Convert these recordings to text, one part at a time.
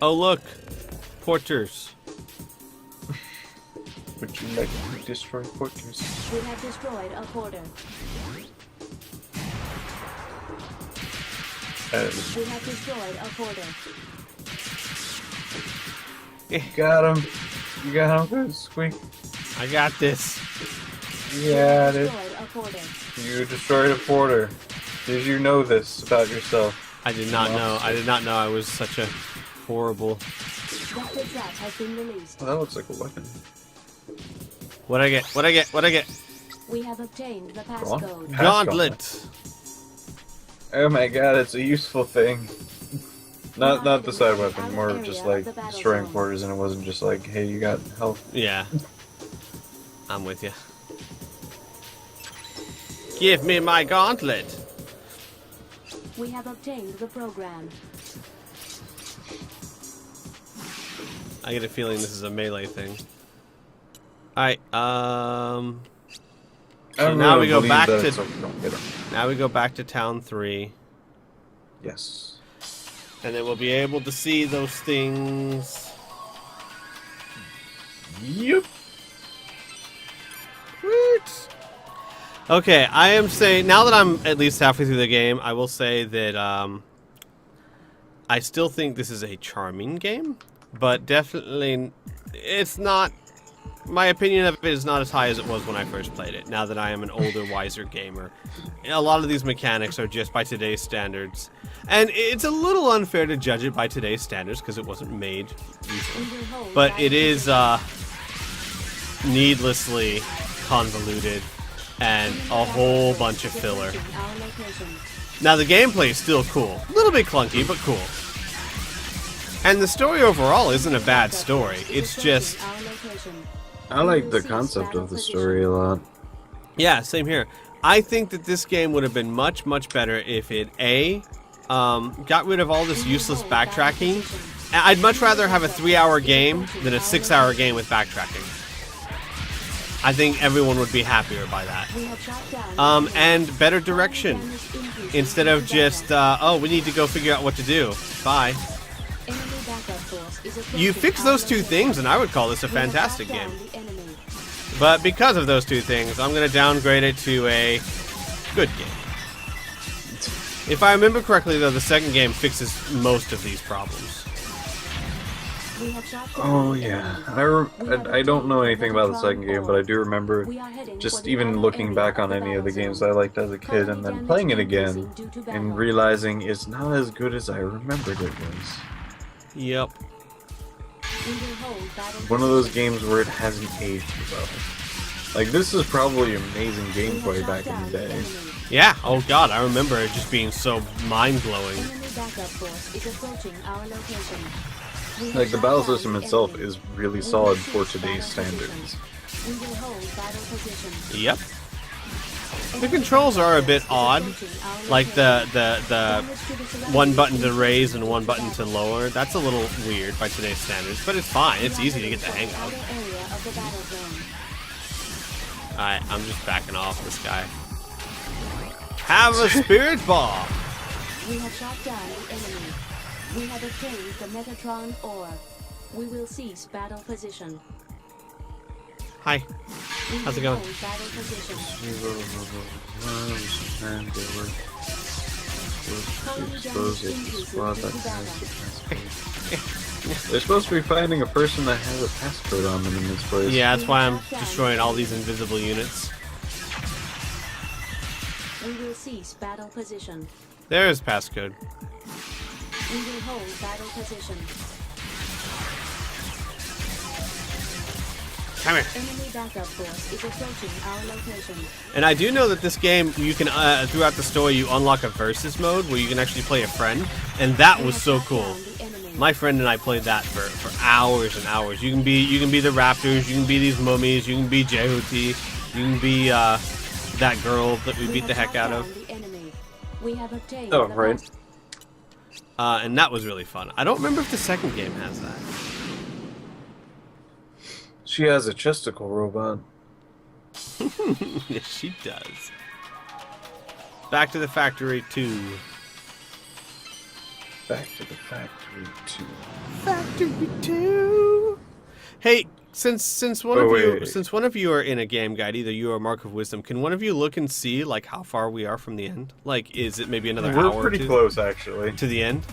Oh, look. Porters. Would you like to destroy porters? We have destroyed a porter. We have destroyed a porter. Got him. You got him, Squeak. I got this. Yeah, We dude. have destroyed a porter. You destroyed a porter. Did you know this about yourself? I did not know. I did not know I was such a horrible... Vector trap has been released. Well, that looks like a weapon. What'd I get? What'd I get? What'd I get? We have obtained the Go on. passcode. Pass Gauntlet. Oh my god, it's a useful thing. Not the side weapon, more of just like destroying porters, and it wasn't just like, hey, you got health. Yeah. I'm with you. Give me my gauntlet. We have obtained the program. I get a feeling this is a melee thing. Alright, I so don't now really we go believe back that to it's okay. Don't get him. now we go back to town 3. Yes. And then we'll be able to see those things. Yep. Woot. Okay, I am saying, now that I'm at least halfway through the game, I will say that I still think this is a charming game, but definitely it's not, my opinion of it is not as high as it was when I first played it, now that I am an older, wiser gamer. A lot of these mechanics are just by today's standards, and it's a little unfair to judge it by today's standards because it wasn't made recently, but it is needlessly convoluted and a whole bunch of filler. Now the gameplay is still cool. A little bit clunky, but cool. And the story overall isn't a bad story. It's just... I like the concept of the story a lot. Yeah, same here. I think that this game would have been much, much better if it, A, got rid of all this useless backtracking. I'd much rather have a 3-hour game than a 6-hour game with backtracking. I think everyone would be happier by that. And better direction. Instead of just, oh, we need to go figure out what to do. Bye. You fix those two things and I would call this a fantastic game. But because of those two things, I'm going to downgrade it to a good game. If I remember correctly, though, the second game fixes most of these problems. Oh yeah, I don't know anything about the second game, but I do remember just even looking back on any of the games I liked as a kid and then playing it again and realizing it's not as good as I remembered it was. Yep. One of those games where it hasn't aged well. Like, this is probably amazing gameplay back in the day. Yeah, oh god, I remember it just being so mind-blowing. Like, the battle system itself is really solid for today's standards. Yep. The controls are a bit odd, like the one button to raise and one button to lower. That's a little weird by today's standards, but it's fine. It's easy to get the hang of. Alright, I'm just backing off this guy. Have a spirit bomb! We have shot down the enemy. We have obtained the Metatron ore. We will cease battle position. Hi. How's it going? Battle position. They're supposed to be finding a person that has a passcode on them in this place. Yeah, that's why I'm destroying all these invisible units. We will cease battle position. There is passcode. We will hold battle position. Come here. Enemy backup force is approaching our location. And I do know that this game, you can, throughout the story, you unlock a versus mode where you can actually play a friend, and that was so cool. My friend and I played that for hours and hours. You can be the Raptors, you can be these mummies, you can be Jehuti, you can be that girl that we beat the heck out of. Oh, right. And that was really fun. I don't remember if the second game has that. She has a chesticle robot. Yes, she does. Back to the factory 2. Back to the factory 2. Factory 2. Hey, since one of you are in a game guide, either you or Mark of Wisdom, can one of you look and see like how far we are from the end? Like, is it maybe another hour? We're pretty close, actually. To the end.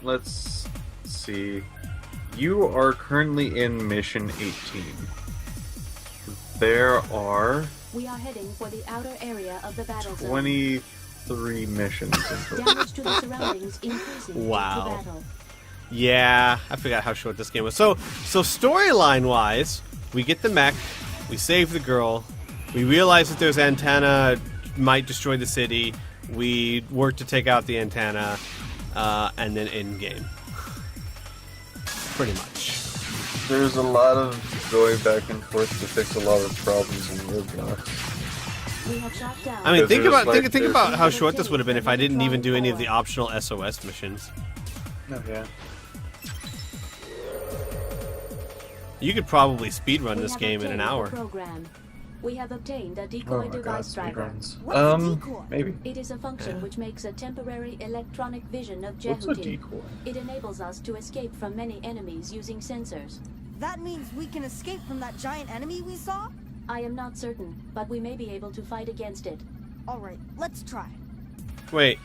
Let's see. You are currently in mission 18. There are We are heading for the outer area of the battle zone. 23 missions in total. Damage to the surroundings increasing. Wow. into battle. Yeah, I forgot how short this game was. So storyline-wise, we get the mech, we save the girl, we realize that there's antenna might destroy the city, we work to take out the antenna, and then end game. Pretty much. There's a lot of going back and forth to fix a lot of problems in roadblocks. We have shot down. I mean, Because think there's about how short this would have been if I didn't even do any of the optional SOS missions. Oh, yeah. You could probably speedrun We this have game in an obtained the hour. program. We have obtained a Oh decoy my god, device driver. speedruns. What's a decoy? Maybe. It is a function which makes a temporary electronic vision of What's a Jehuti. decoy? It enables us to escape from many enemies using sensors. That means we can escape from that giant enemy we saw? I am not certain, but we may be able to fight against it. Alright, let's try. Wait,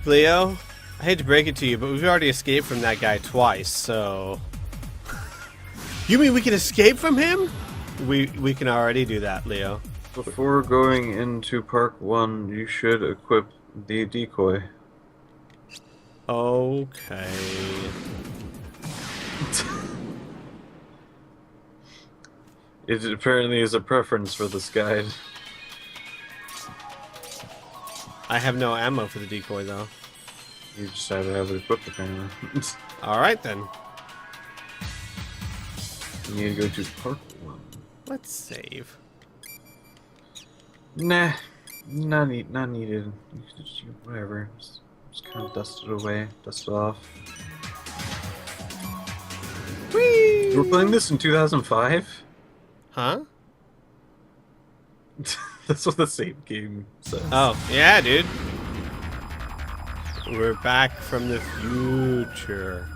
Leo, I hate to break it to you, but we've already escaped from that guy twice, so... You mean we can escape from him? We can already do that, Leo. Before going into Park 1, you should equip the decoy. Okay. It apparently is a preference for this guide. I have no ammo for the decoy, though. You just have to have it equipped, apparently. Alright, then. You need to go to Park 1. Let's save. Nah, not needed. You can just, whatever. Just kind of dust it away, dust it off. Whee! You were playing this in 2005? Huh? That's what the same game says. Oh, yeah, dude. We're back from the future.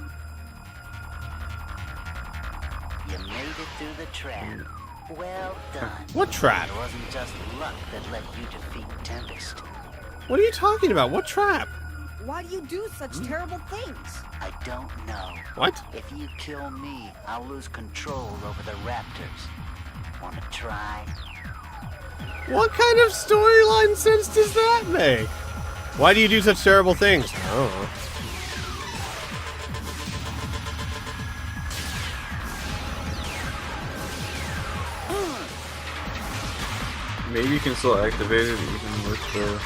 You made it through the trap. Well done. What trap? It wasn't just luck that let you defeat Tempest. What are you talking about? What trap? Why do you do such terrible things? I don't know. What? If you kill me, I'll lose control over the raptors. Wanna try? What kind of storyline sense does that make? Why do you do such terrible things? I don't know. Maybe you can still activate it even with the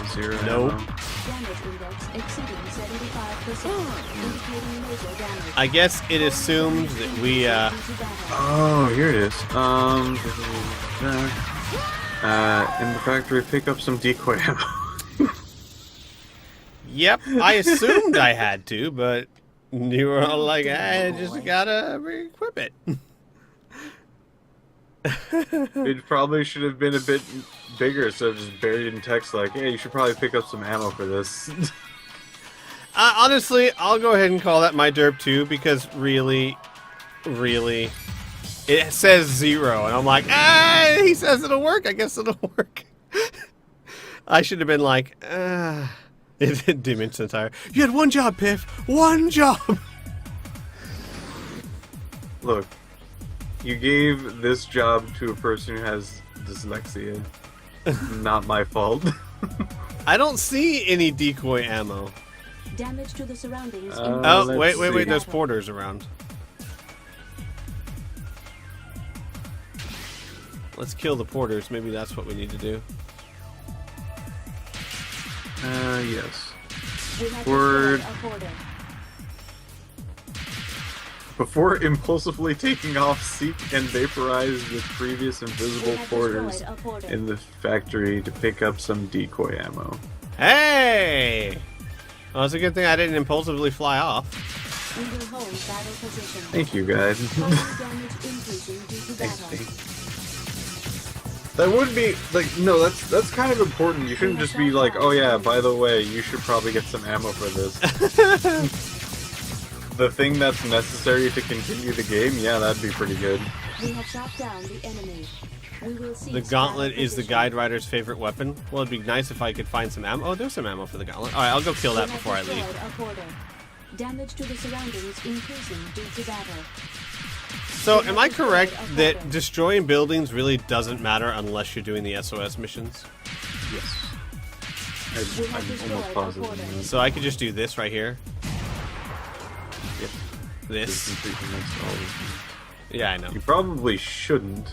zero Nope. ammo. Damage index exceeding 75%, indicating major damage. I guess it assumes that we, Into battle. Oh, here it is. In the factory, pick up some decoy ammo. Yep, I assumed I had to, but you were all like, I just gotta re-equip it. It probably should have been a bit bigger instead of just buried in text like, hey, you should probably pick up some ammo for this. Honestly, I'll go ahead and call that my derp too, because really, it says 0, and I'm like, he says it'll work, I guess it'll work. I should have been like, it diminished entire. You had one job, Piff, one job. Look, you gave this job to a person who has dyslexia. Not my fault. I don't see any decoy ammo. Damage to the surroundings. Oh, let's wait, see. there's porters around. Let's kill the porters. Maybe that's what we need to do. Yes. We have Word. destroyed a porter. Before impulsively taking off, seek and vaporize the previous We invisible have porters destroyed a porter. in the factory to pick up some decoy ammo. Hey! Well, it's a good thing I didn't impulsively fly off. We will hold battle position. Thank you, guys. Fire damage increasing due to battle. That would be like no. That's kind of important. You shouldn't just be like, oh yeah, by the way, you should probably get some ammo for this. The thing that's necessary to continue the game, yeah, that'd be pretty good. We have shot down the enemy. We will see The gauntlet is the guide rider's favorite weapon. Well, it'd be nice if I could find some ammo. Oh, there's some ammo for the gauntlet. All right, I'll go kill that before I leave. Damage to the surroundings increasing due to battle. So, am I correct that destroying buildings really doesn't matter unless you're doing the SOS missions? Yes. I'm almost positive. on that. So I could just do this right here. Yep. This. Just completely makes all of them. Yeah, I know. You probably shouldn't,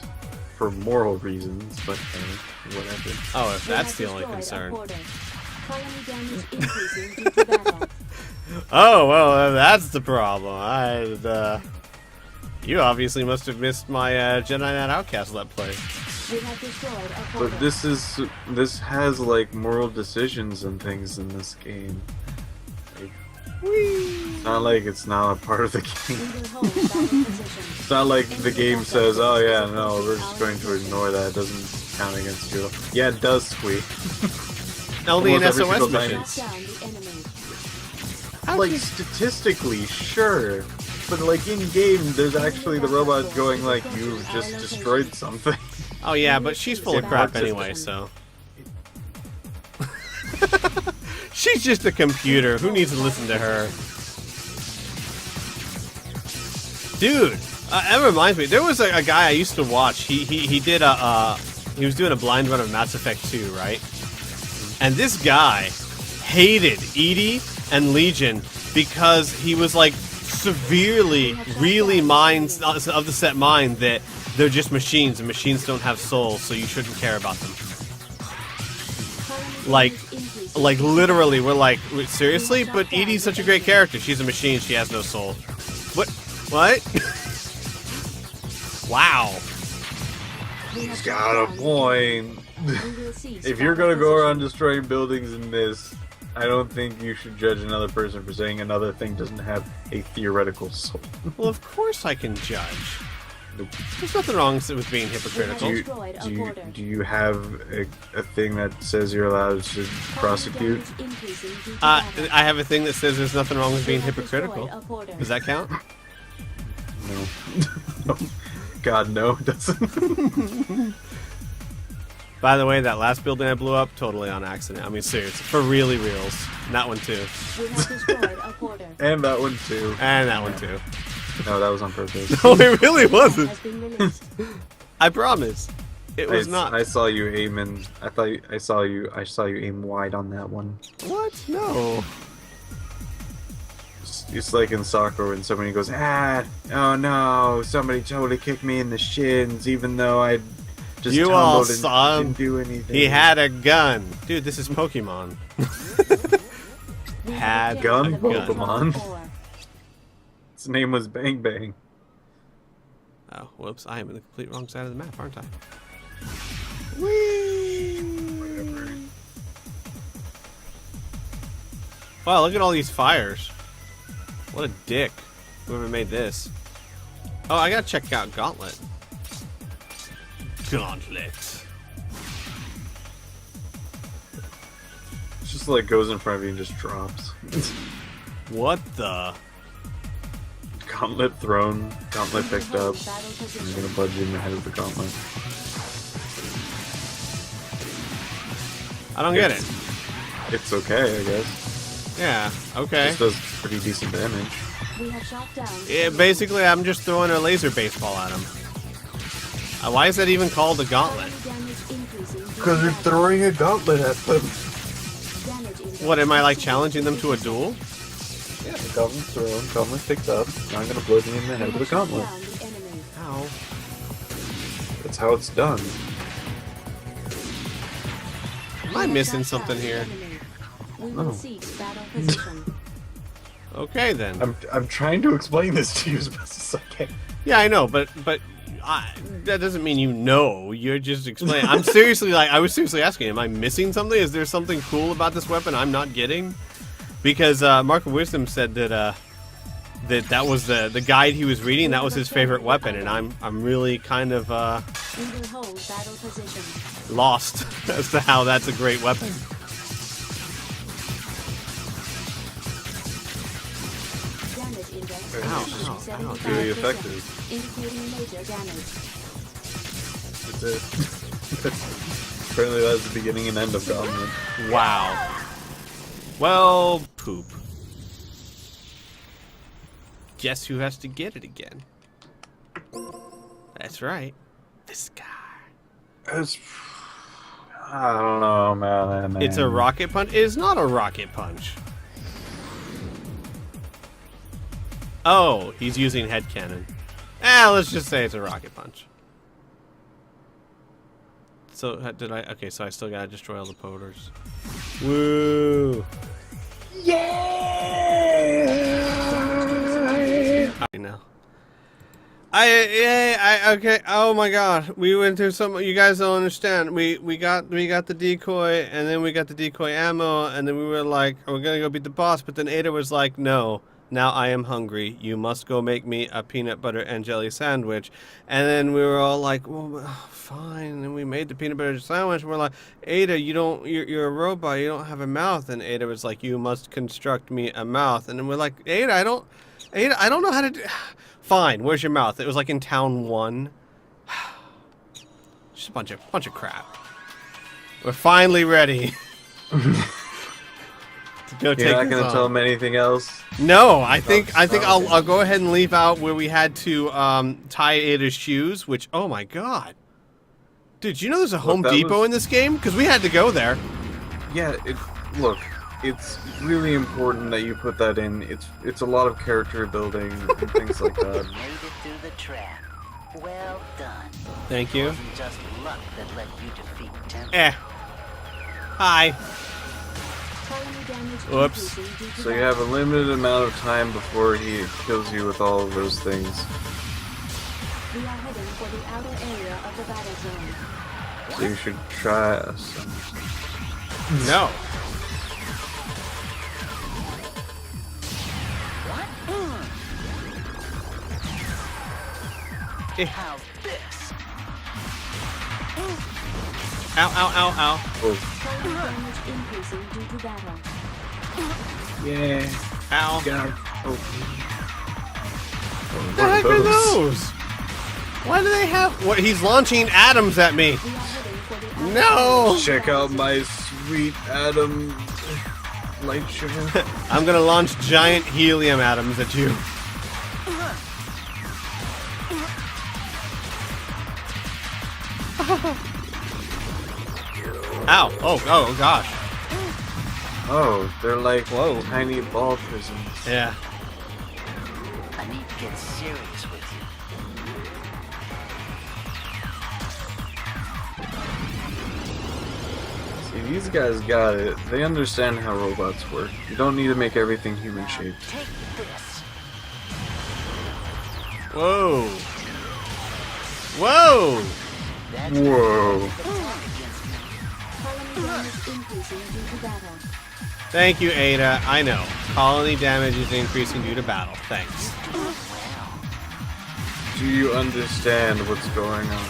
for moral reasons, but whatever. Oh, if that's the only concern. Colony damage increasing due to battle. Oh, well, that's the problem. You obviously must have missed my Jedi Knight Outcast Let's Play. We have destroyed a portal. But this has like moral decisions and things in this game. Like, it's not like it's not a part of the We game. will hold battle position. It's not like the game says, oh yeah, no, we're just going to ignore that. It doesn't count against you. Yeah, it does, Squee. Only in Almost every SOS single time. missions. Shot down the enemy. Like, statistically, sure. But like in game, there's actually the robot going like, you've just destroyed something. Oh yeah, but she's full of It crap works. anyway, so. She's just a computer. Who needs to listen to her? Dude, that reminds me. There was a guy I used to watch. He did he was doing a blind run of Mass Effect 2, right? And this guy hated Edie and Legion because he was like severely, really of the set mind that they're just machines and machines don't have souls, so you shouldn't care about them. Like literally, we're like, wait, seriously? But Edie's such a great character. She's a machine. She has no soul. What? Wow. He's got a point. If you're gonna go around destroying buildings in this, I don't think you should judge another person for saying another thing doesn't have a theoretical soul. Well, of course I can judge. Nope. There's nothing wrong with being hypocritical. Do you have a thing that says you're allowed to prosecute? I have a thing that says there's nothing wrong with being hypocritical. Does that count? No. No. God, no, it doesn't. By the way, that last building I blew up, totally on accident. I mean, seriously, for really reals. And that one too. And that one too. And that one too. No, that was on purpose. No, it really wasn't. I promise. It was not. I saw you aiming. I saw you aim wide on that one. What? No. It's like in soccer when somebody goes, oh no, somebody totally kicked me in the shins, even though I just You all tumbled and saw him. didn't do anything. He had a gun. Dude, this is Pokemon. Had Gun a gun. Pokemon. Its name was Bang Bang. Oh, whoops. I am in the complete wrong side of the map, aren't I? Whatever. Wow, look at all these fires. What a dick. Whoever made this. Oh, I gotta check out Gauntlet. Gauntlet. It's just like goes in front of you and just drops. What the? Gauntlet thrown, gauntlet picked up. I'm gonna budge you in the head of the gauntlet. I don't get it. It's okay, I guess. Yeah, okay. This does pretty decent damage. Yeah, basically, I'm just throwing a laser baseball at him. Why is that even called a gauntlet? Because you're throwing a gauntlet at them. What, am I like challenging them to a duel? Yeah, the gauntlet's thrown, gauntlet picked up. Now I'm gonna bludgeon you in the head with a gauntlet. Ow. That's how it's done. Am I missing something here? No. Okay, then. I'm trying to explain this to you as best as I can. Yeah, I know, but that doesn't mean you know. You're just explaining. I was seriously asking, am I missing something? Is there something cool about this weapon I'm not getting? Because Mark of Wisdom said that that was the guide he was reading. That was his favorite weapon, and I'm really kind of We will hold battle position. lost as to how that's a great weapon. Damage index Ow, increasing ow, ow. 75%, Really effective. indicating major damage. That's it. Apparently that's the beginning and end of Dominant. Wow. Well, poop. Guess who has to get it again? That's right. This guy. It's... I don't know, man. It's a rocket punch. It is not a rocket punch. Oh, he's using head cannon. Let's just say it's a rocket punch. So did I? Okay, so I still gotta destroy all the poders. Woo! Yeah! I know. Okay. Oh my God, we went through some. You guys don't understand. We got the decoy, and then we got the decoy ammo, and then we were like, we're gonna go beat the boss. But then Ada was like, no. Now I am hungry. You must go make me a peanut butter and jelly sandwich. And then we were all like, well, fine. And we made the peanut butter sandwich. And we're like, Ada, you're a robot. You don't have a mouth. And Ada was like, you must construct me a mouth. And then we're like, Ada, I don't know how to do. Fine. Where's your mouth? It was like in town 1. Just a bunch of crap. We're finally ready. You're not gonna tell him anything else? No, I think I'll go ahead and leave out where we had to tie Ada's shoes. Which, oh my God, dude, you know there's a Home Depot in this game? Because we had to go there. Yeah, look, it's really important that you put that in. It's a lot of character building and things like that. Made it through the trap. Well done. Thank It you. wasn't just luck that let you defeat Temple. Hi. Colony damage Whoops. increasing due to So you have a limited amount of time before he kills you with all of those things. We are heading for the outer area of the battle zone. So you should try us. No. How's this? Ow, ow, ow, ow. Oh, Colony damage increasing due to battle. yeah. Ow. God. Oh. What the heck are those? Why do they have... What? He's launching atoms at me. We are heading for the outer No. Check out my sweet Adam light show. I'm gonna launch giant helium atoms at you. Ow. Oh gosh. Oh, they're like tiny ball prisms. Yeah. I need to get serious with you. See, these guys got it. They understand how robots work. You don't need to make everything human shaped. Take this. Whoa. Whoa. That's Whoa. the attack against me. colony damage increasing due to battle. Thank you, Ada. I know. Colony damage is increasing due to battle. Thanks. Do you understand what's going on?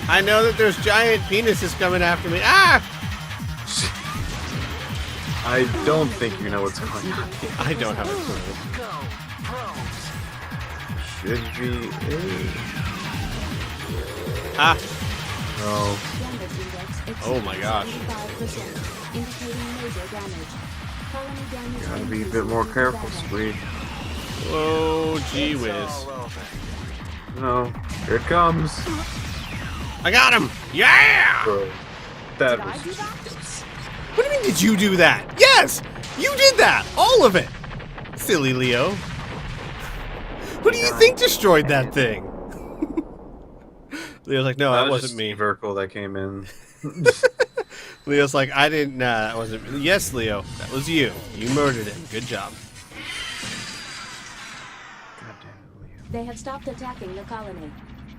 I know that there's giant penises coming after me. Ah! I don't think you know what's going on. I don't have a clue. Go, pros. Should be. Ah! No. Damage index exceeds Oh my gosh. 75%, indicating major damage. Colony damage Gotta be a increasing bit more due to careful, battle. Squee. Whoa, gee whiz. All over. No. Here it comes. I got him! Yeah! Bro. That Did I was. do that? What do you mean, did you do that? Yes! You did that! All of it! Silly Leo. Who do you think destroyed that thing? Leo's like, no, that was wasn't just me. Verkle that came in. Leo's like, I didn't, nah, that wasn't me. Yes, Leo, that was you. You murdered him. Good job. God damn it, Leo. They have stopped attacking the colony.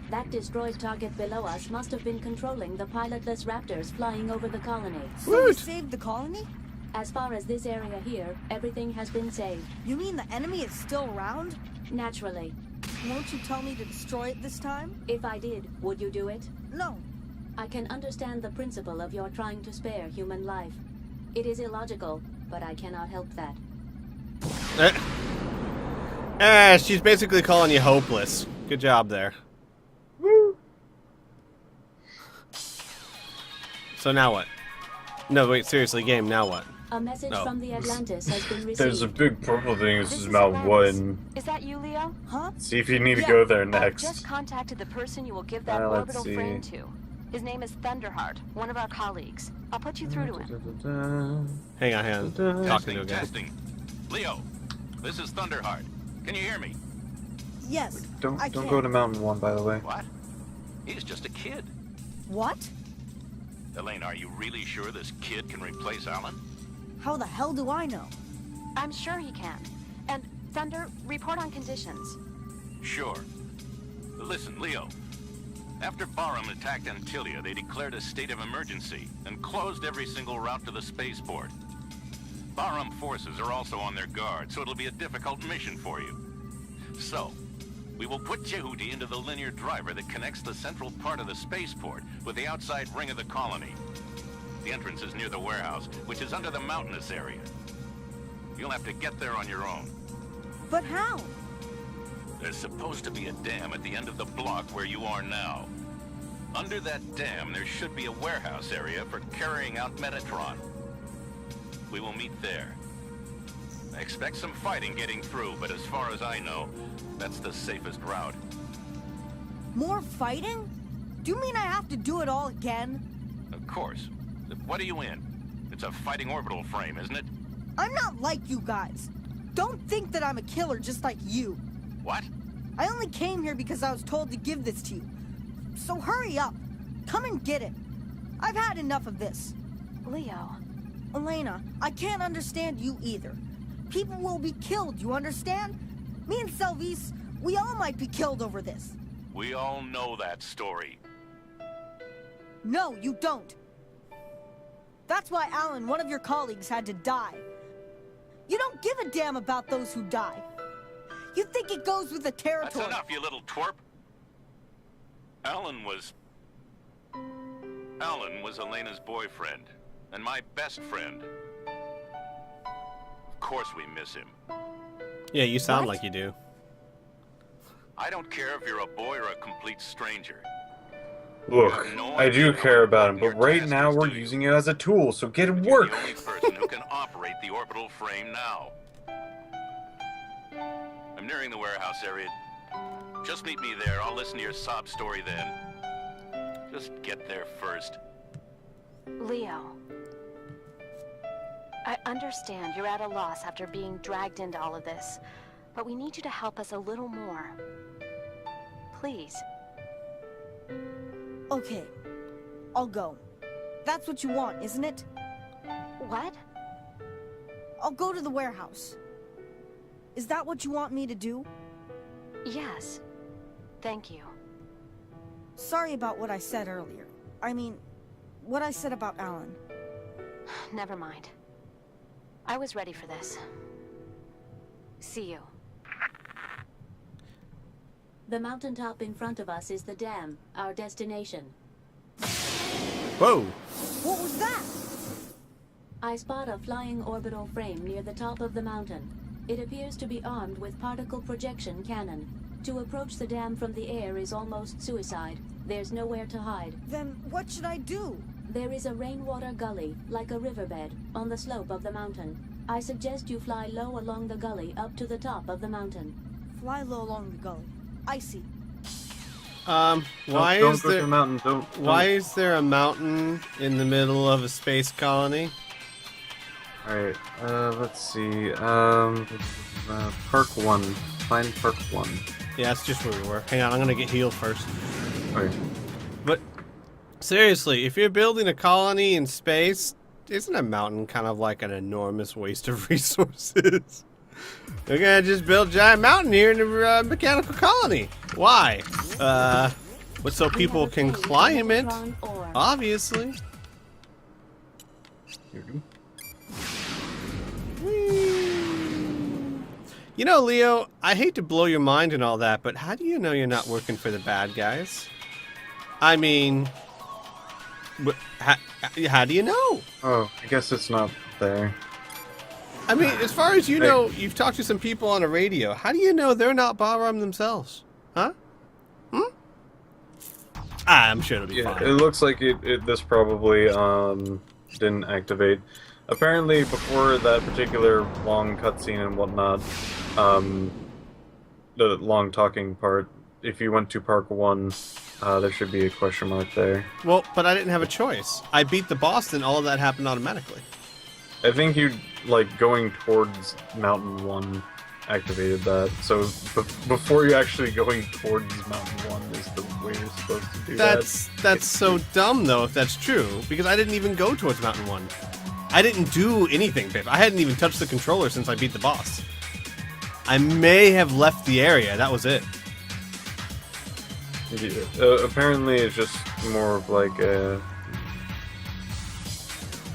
That destroyed target below us must have been controlling the pilotless raptors flying over the colony. So we Woot. saved the colony? As far as this area here, everything has been saved. You mean the enemy is still around? Naturally. Won't you tell me to destroy it this time? If I did, would you do it? No. I can understand the principle of your trying to spare human life. It is illogical, but I cannot help that. She's basically calling you hopeless. Good job there. So now what? No, wait, seriously, game, now what? A message No. from the Atlantis has been received. There's a big purple thing. This is is Mount Atlantis. 1. Is that you, Leo? Huh? See if you need to Yeah, go there I've next. just contacted the person you will give that Let's orbital see. frame to. His name is Thunderheart, one of our colleagues. I'll put you through to him. Hang on. Talking to a guy. Testing. Leo, this is Thunderheart. Can you hear me? Yes. Don't I don't can. go to Mountain 1, by the way. What? He's just a kid. What? Elaine, are you really sure this kid can replace Alan? How the hell do I know? I'm sure he can. And Thunder, report on conditions. Sure. Listen, Leo. After Barham attacked Antilia, they declared a state of emergency and closed every single route to the spaceport. Barham forces are also on their guard, so it'll be a difficult mission for you. So, we will put Yehudi into the linear driver that connects the central part of the spaceport with the outside ring of the colony. The entrance is near the warehouse, which is under the mountainous area. You'll have to get there on your own. But how? There's supposed to be a dam at the end of the block where you are now. Under that dam, there should be a warehouse area for carrying out Metatron. We will meet there. I expect some fighting getting through, but as far as I know, that's the safest route. More fighting? Do you mean I have to do it all again? Of course. What are you in? It's a fighting orbital frame, isn't it? I'm not like you guys. Don't think that I'm a killer just like you. What? I only came here because I was told to give this to you. So hurry up. Come and get it. I've had enough of this. Leo, Elena, I can't understand you either. People will be killed, you understand? Me and Selvis, we all might be killed over this. We all know that story. No, you don't. That's why Alan, one of your colleagues, had to die. You don't give a damn about those who die. You think it goes with the That's territory. enough, you little twerp. Alan was Elena's boyfriend, and my best friend. Of course we miss him. Yeah, you sound What? like you do. I don't care if you're a boy or a complete stranger. Look, I do care about him, but right now we're using it as a tool, so get to You're work! the only person who can operate the orbital frame now. I'm nearing the warehouse area. Just meet me there. I'll listen to your sob story then. Just get there first. Leo. I understand you're at a loss after being dragged into all of this, but we need you to help us a little more. Please. Okay, I'll go. That's what you want, isn't it? What? I'll go to the warehouse. Is that what you want me to do? Yes. Thank you. Sorry about what I said earlier. I mean, what I said about Alan. Never mind. I was ready for this. See you. The mountaintop in front of us is the dam, our destination. Whoa! What was that? I spot a flying orbital frame near the top of the mountain. It appears to be armed with particle projection cannon. To approach the dam from the air is almost suicide. There's nowhere to hide. Then what should I do? There is a rainwater gully, like a riverbed, on the slope of the mountain. I suggest you fly low along the gully up to the top of the mountain. Fly low along the gully. I see. Why don't is go to there the mountain. why is there a mountain in the middle of a space colony? Alright, let's see. Park 1. Find Park 1. Yeah, that's just where we were. Hang on, I'm gonna get healed first. Okay. But seriously, if you're building a colony in space, isn't a mountain kind of like an enormous waste of resources? They're gonna just build a giant mountain here in the mechanical colony. Why? But so people can climb it, obviously. Here we go. You know, Leo, I hate to blow your mind and all that, but how do you know you're not working for the bad guys? I mean, how do you know? Oh, I guess it's not there. I mean, as far as you know, you've talked to some people on a radio. How do you know they're not Bahram themselves? Huh? I'm sure it'll be Yeah, fine. it looks like this probably didn't activate. Apparently, before that particular long cutscene and whatnot, the long talking part, if you went to Park 1, there should be a question mark there. Well, but I didn't have a choice. I beat the boss, and all of that happened automatically. I think you, like, going towards Mountain 1 activated that. So, before you actually going towards Mountain 1 is the way you're supposed to do That's so dumb, though, if that's true, because I didn't even go towards Mountain 1. I didn't do anything, Biff. I hadn't even touched the controller since I beat the boss. I may have left the area, that was it. Yeah. Apparently, it's just more of like a...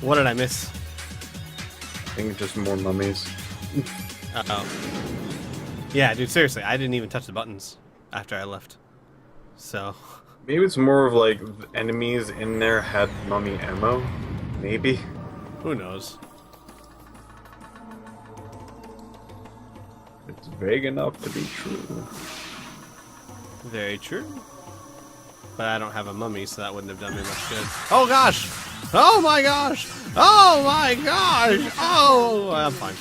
What did I miss? I think just more mummies. Uh-oh. Yeah, dude, seriously, I didn't even touch the buttons after I left. So... Maybe it's more of like the enemies in there had mummy ammo? Maybe? Who knows? It's vague enough to be true. Very true. But I don't have a mummy, so that wouldn't have done me much good. Oh gosh! Oh my gosh! Oh my gosh! Oh, I'm fine.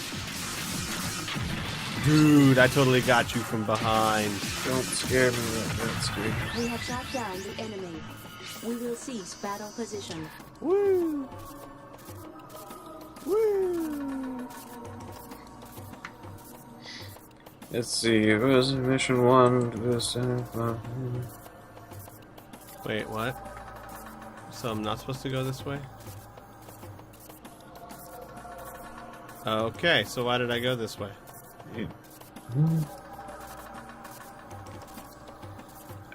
Dude, I totally got you from behind. Don't scare me like that, Squee. We have shot down the enemy. We will cease battle position. Woo! Woo! Let's see, it was mission 1 to Wait, what? So I'm not supposed to go this way? Okay, so why did I go this way?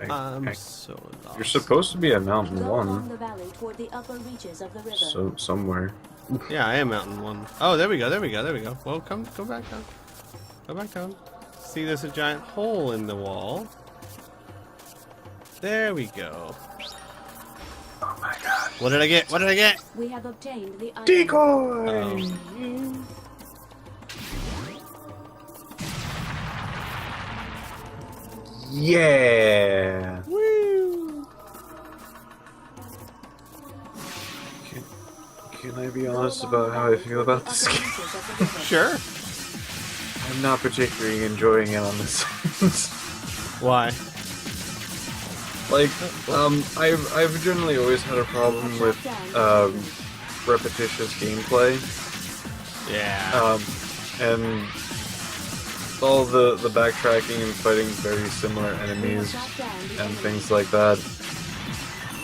I'm so lost. You're supposed to be at Mountain Go along 1, the valley toward the upper reaches of the river. so somewhere. Yeah, I am Mountain 1. Oh, there we go, there we go, there we go. Well, go back down. Go back down. See, there's a giant hole in the wall. There we go. Oh my god. What did I get? What did I get? We have obtained the item. Decoy! Uh-oh. Yeah! Woo! Can I be honest about how I feel about this game? Sure. I'm not particularly enjoying it on this sense. Why? Like, I've generally always had a problem with repetitious gameplay, Yeah. and all the backtracking and fighting very similar enemies and things like that.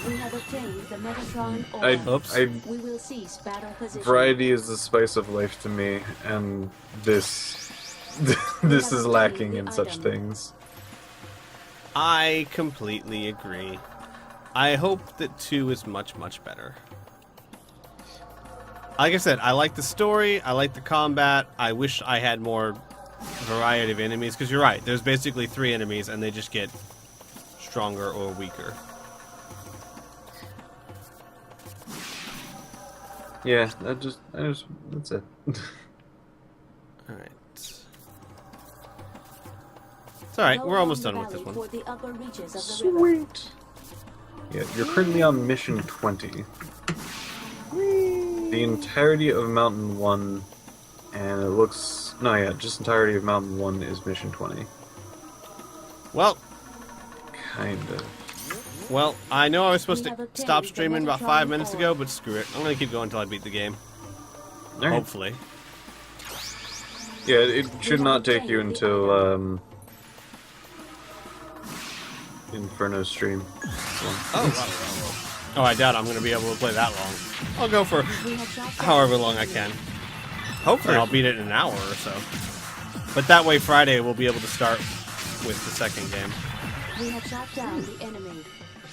We have obtained the Metatron Oops. We will cease battle position. Variety is the spice of life to me, and this this is lacking in such things. I completely agree. I hope that 2 is much, much better. Like I said, I like the story, I like the combat, I wish I had more variety of enemies, because you're right, there's basically 3 enemies and they just get stronger or weaker. Yeah, that's it. Alright. It's alright, we're almost done with this one. Toward the upper reaches of the river. Sweet. Yeah, you're currently on mission 20. The entirety of Mountain 1, and it looks... No, yeah, just entirety of Mountain 1 is mission 20. Well, Kind of. well, I know I was supposed We have to obtained stop the streaming about Metatron 5 minutes ago, orb. but screw it. I'm gonna keep going until I beat the game. Alright. Hopefully. Yeah, it should not take you until, Inferno stream. Oh, I doubt I'm going to be able to play that long. I'll go for We have shot down however the long I enemy. can. Hopefully I'll beat it in an hour or so. But that way Friday we'll be able to start with the second game. We have shot down the enemy.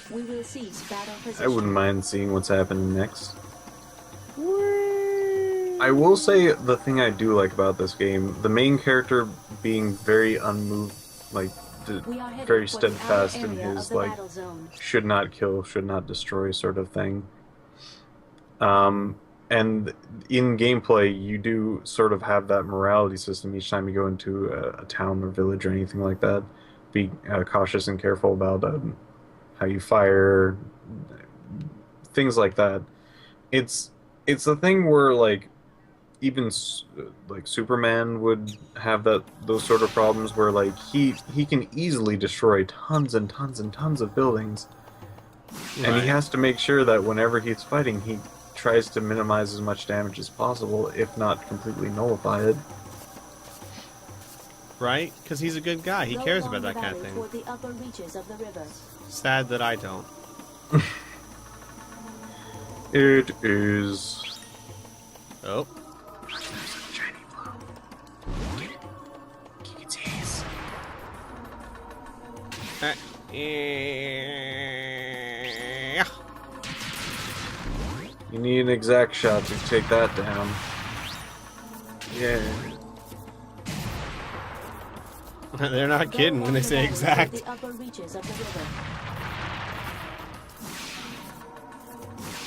We will cease battle position. I wouldn't mind seeing what's happening next. Whee! I will say the thing I do like about this game, the main character being very unmoved, like We are headed very for the outer steadfast in area of his the like battle zone. should not kill, should not destroy sort of thing. And in gameplay, you do sort of have that morality system each time you go into a town or village or anything like that. Be cautious and careful about how you fire, things like that. It's a thing where like even like Superman would have those sort of problems where like he can easily destroy tons and tons and tons of buildings, and Right. he has to make sure that whenever he's fighting, he tries to minimize as much damage as possible, if not completely nullify it. Right? Because he's a good guy. He Go cares along about the that kind of valley thing. toward the upper reaches of the river. Sad that I don't. It is. Oh. Yeah. You need an exact shot to take that down. Yeah. They're not Go kidding when along they the say valley exact. toward the upper reaches of the river.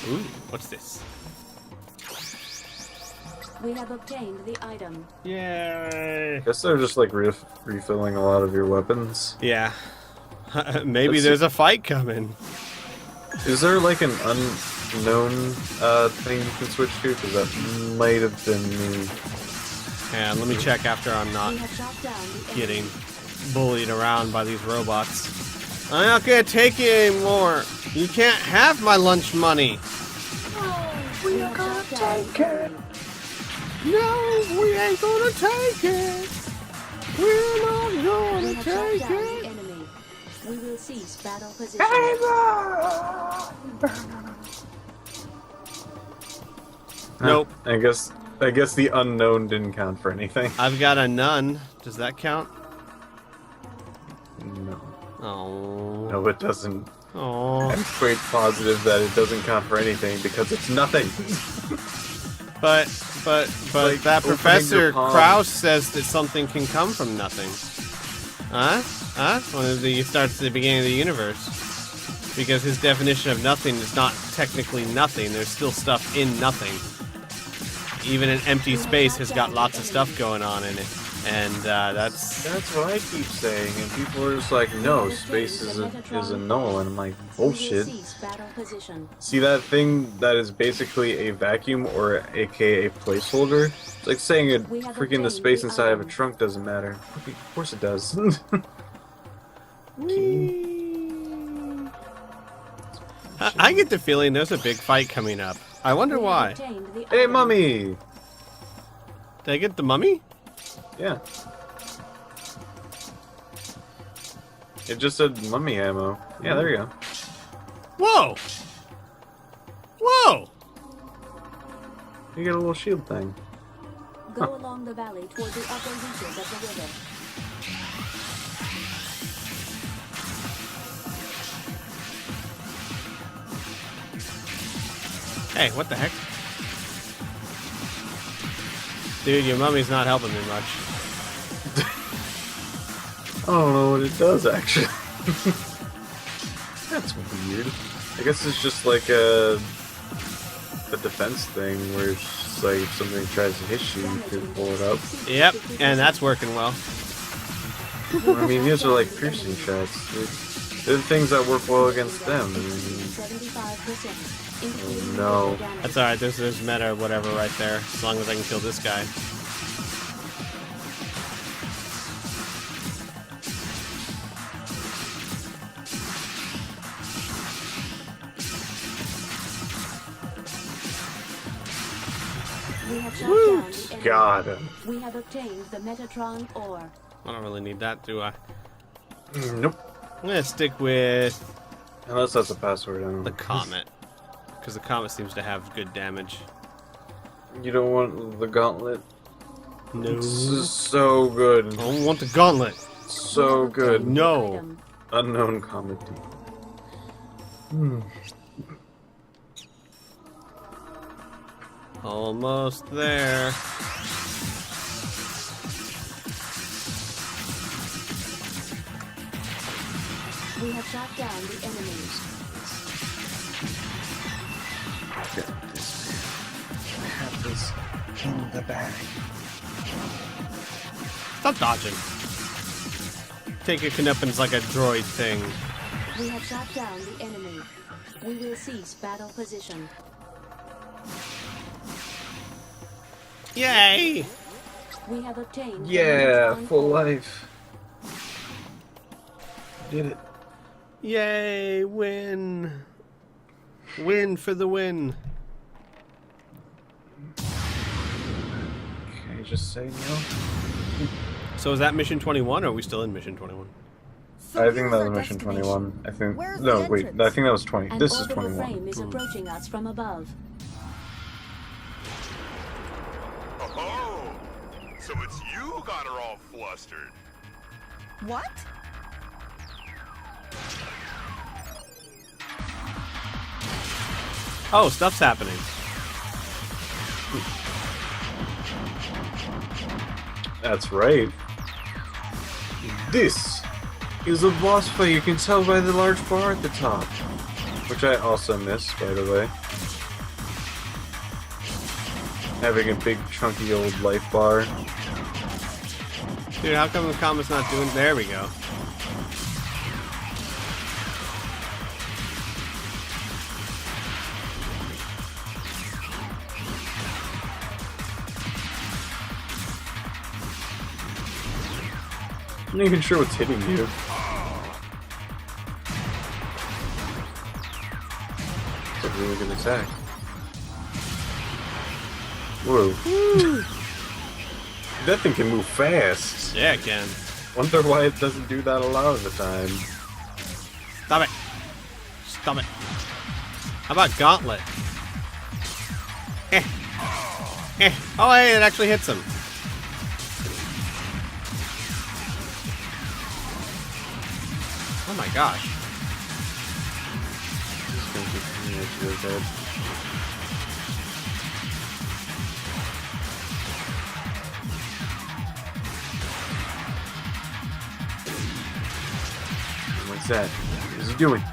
Ooh, what's this? We have obtained the item. Yay! Guess they're just like refilling a lot of your weapons. Yeah. Maybe Let's there's see. a fight coming. Is there like an unknown thing you can switch to? Because that might have been me. And let me check after I'm not We have shot down the enemy. getting bullied around by these robots. I'm not gonna take it anymore. You can't have my lunch money. We are gonna take it. No, we ain't gonna take it. We're not We gonna have shot take down the it. enemy. We will cease battle position. Nope. I guess the unknown didn't count for anything. I've got a nun. Does that count? No. Oh. No, it doesn't. Oh. I'm quite positive that it doesn't count for anything because it's nothing. But like that opening Professor your palm. Krauss says that something can come from nothing. Huh? Huh? When he starts at the beginning of the universe. Because his definition of nothing is not technically nothing. There's still stuff in nothing. Even an empty space has got lots of stuff going on in it. And that's... That's what I keep saying, and people are just like, no, space is a null, and I'm like, We will bullshit. cease battle position. See that thing that is basically a vacuum or aka a placeholder? It's like saying freaking the space inside of a trunk doesn't matter. Of course it does. I get the feeling there's a big fight coming up. I wonder We have why. obtained the Hey, item. mummy! Did I get the mummy? Yeah. It just said mummy ammo. Yeah, there you go. Whoa! Whoa! You get a little shield thing. Go along the valley toward the upper reaches of the river. Hey, what the heck? Dude, your mummy's not helping me much. I don't know what it does, actually. That's weird. I guess it's just like a defense thing where it's just like if something tries to hit you, you can pull it up. Yep, and that's working well. I mean, these are like piercing shots. They're the things that work well against them. I mean, 75%. Oh, no. That's alright, there's meta or whatever right there, as long as I can kill this guy. We have shot down the enemy. got him. We have obtained the Metatron ore. I don't really need that, do I? Nope. I'm gonna stick with Unless that's a password. I don't the know. comet. Because the comet seems to have good damage. You don't want the gauntlet? No. This is so good. I don't want the gauntlet. So good. No. Item. Unknown comedy. Almost there. We have shot down the enemies. Got this, man. I have this in the bag. Stop dodging. Take your knuckles like a droid thing. We have shot down the enemy. We will cease battle position. Yay! We have obtained Yeah, the full core. life. Did it. Yay! Win! Win for the win. Can I just say no? So is that mission 21 or are we still in mission 21? So I think here's that our was mission destination. 21. I think. Where's No, the wait. entrance? I think that was 20. An This is orbital 21. frame is approaching us from above. Oh, so it's you who got her all flustered. What? Oh, stuff's happening. That's right. This is a boss fight. You can tell by the large bar at the top, which I also missed, by the way. Having a big chunky old life bar. Dude, how come the comment's not doing... There we go. I'm not even sure what's hitting you. It's a really good attack. Whoa. That thing can move fast. Yeah, it can. Wonder why it doesn't do that a lot of the time. Stop it. Stop it. How about Gauntlet? Eh. Eh. Oh, hey, it actually hits him. Oh my gosh. This is gonna keep me really bad. What's that? What is he doing?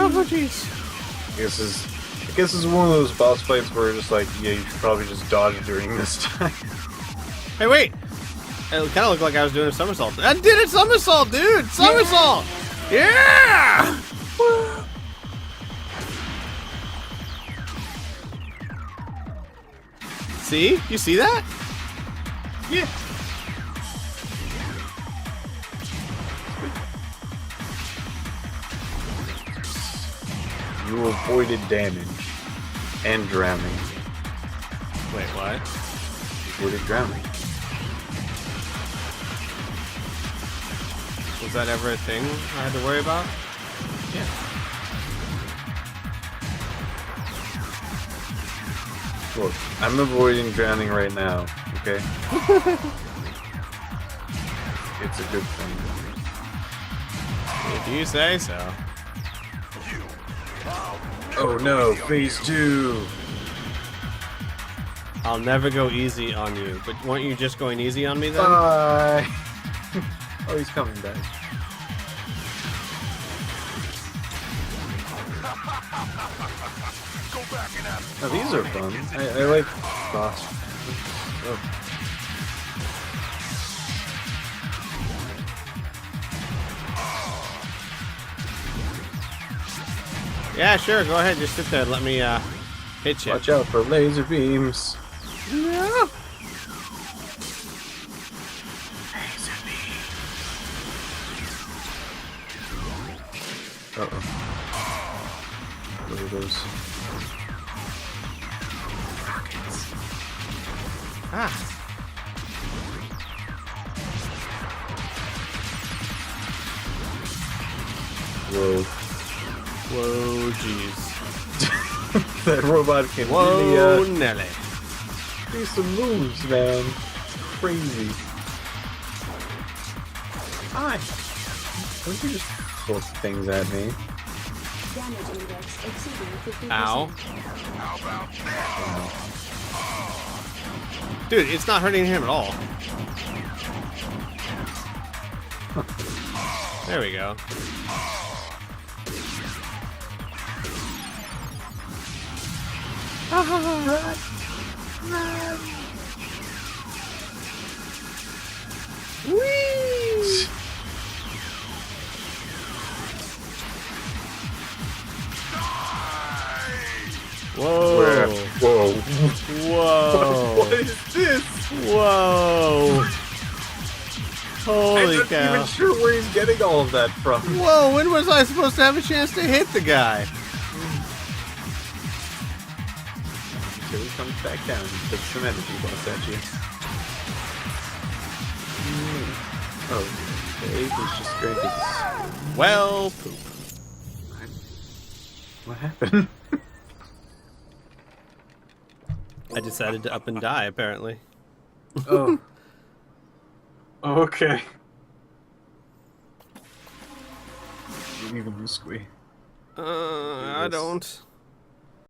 Oh, jeez. I guess this is one of those boss fights where just like, yeah, you should probably just dodge during this time. Hey, wait. It kind of looked like I was doing a somersault. I did a somersault, dude! Somersault! Yeah! See? You see that? Yeah. You avoided damage and drowning. Wait, what? You avoided drowning. Was that ever a thing I had to worry about? Yeah. Look, I'm avoiding drowning right now, okay? It's a good thing. If you say so. Oh no, phase 2! I'll never go easy on you. But weren't you just going easy on me then? Bye! Oh, he's coming back. Go back and ask. Oh, these are fun. I like boss. Oh. Yeah, sure. Go ahead. Just sit there and let me hit you. Watch out for laser beams. No. Uh-oh. What are those? Rockets. Ah. Whoa. Whoa, jeez. That robot can Whoa, really Nelly. do some moves, man. Crazy. Hi. Don't you just throw things at me? Damage index exceeding 50%. Ow. How about that? Dude, it's not hurting him at all. There we go. Whee! Whoa! Whoa. Whoa! What is this? Whoa! Holy I'm not cow! even sure where he's getting all of that from. Whoa! When was I supposed to have a chance to hit the guy? Until he comes back down and puts some energy buffs at you. Oh, the ape is just granted. Well, poop. What happened? I decided to up and die, apparently. Oh. Okay. Even you, Squee. I don't.